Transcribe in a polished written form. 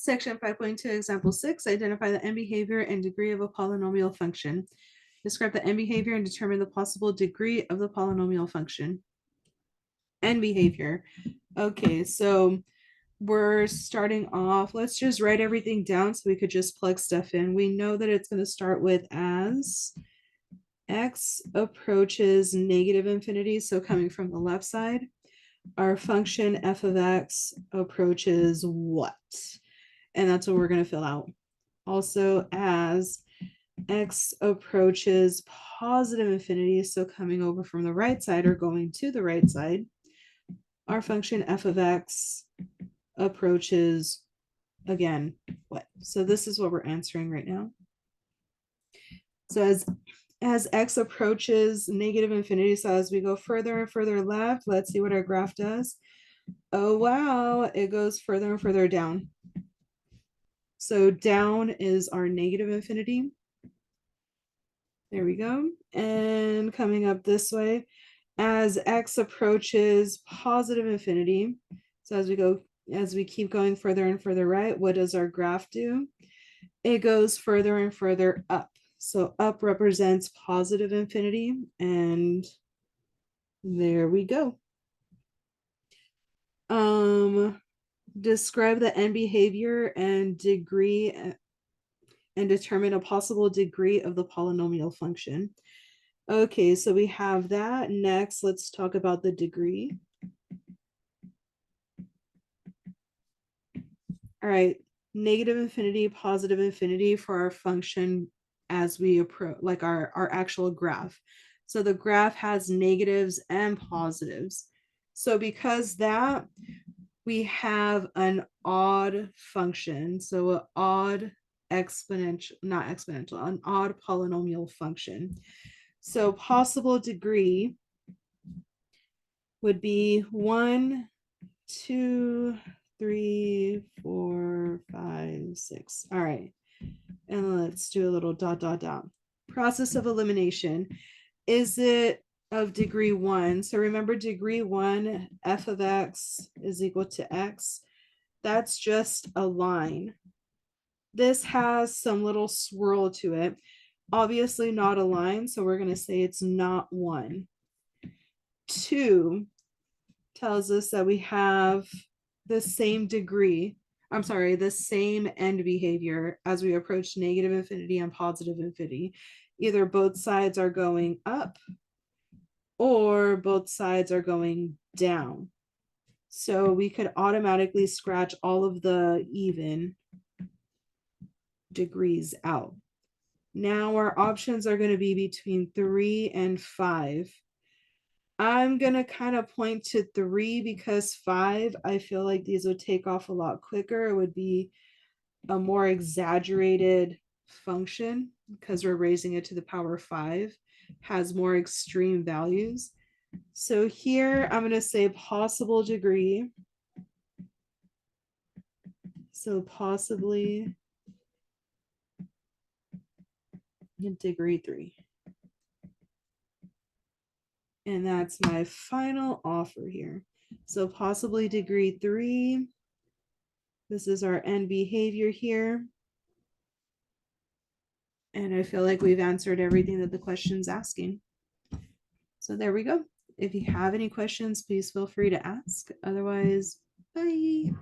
Section 5.2, example 6, identify the end behavior and degree of a polynomial function. Describe the end behavior and determine the possible degree of the polynomial function. End behavior. Okay, so we're starting off. Let's just write everything down so we could just plug stuff in. We know that it's going to start with as x approaches negative infinity, so coming from the left side, our function f of x approaches what? And that's what we're going to fill out. Also, as x approaches positive infinity, so coming over from the right side or going to the right side, our function f of x approaches, again, what? So this is what we're answering right now. So as x approaches negative infinity, so as we go further and further left, let's see what our graph does. Oh, wow, it goes further and further down. So down is our negative infinity. There we go. And coming up this way, as x approaches positive infinity, so as we keep going further and further right, what does our graph do? It goes further and further up. So up represents positive infinity, and there we go. Describe the end behavior and degree and determine a possible degree of the polynomial function. Okay, so we have that. Next, let's talk about the degree. All right, negative infinity, positive infinity for our function as we approach, like our actual graph. So the graph has negatives and positives. So because that, we have an odd function. So an odd exponential, not exponential, an odd polynomial function. So possible degree would be 1, 2, 3, 4, 5, 6. All right. And let's do a little dot, dot, dot. Process of elimination. Is it of degree 1? So remember degree 1, f of x is equal to x. That's just a line. This has some little swirl to it. Obviously not a line, so we're going to say it's not 1. 2 tells us that we have the same degree, I'm sorry, the same end behavior as we approach negative infinity and positive infinity. Either both sides are going up or both sides are going down. So we could automatically scratch all of the even degrees out. Now our options are going to be between 3 and 5. I'm going to kind of point to 3 because 5, I feel like these would take off a lot quicker. It would be a more exaggerated function because we're raising it to the power of 5, has more extreme values. So here I'm going to say possible degree. So possibly degree 3. And that's my final offer here. So possibly degree 3. This is our end behavior here. And I feel like we've answered everything that the question's asking. So there we go. If you have any questions, please feel free to ask. Otherwise, bye.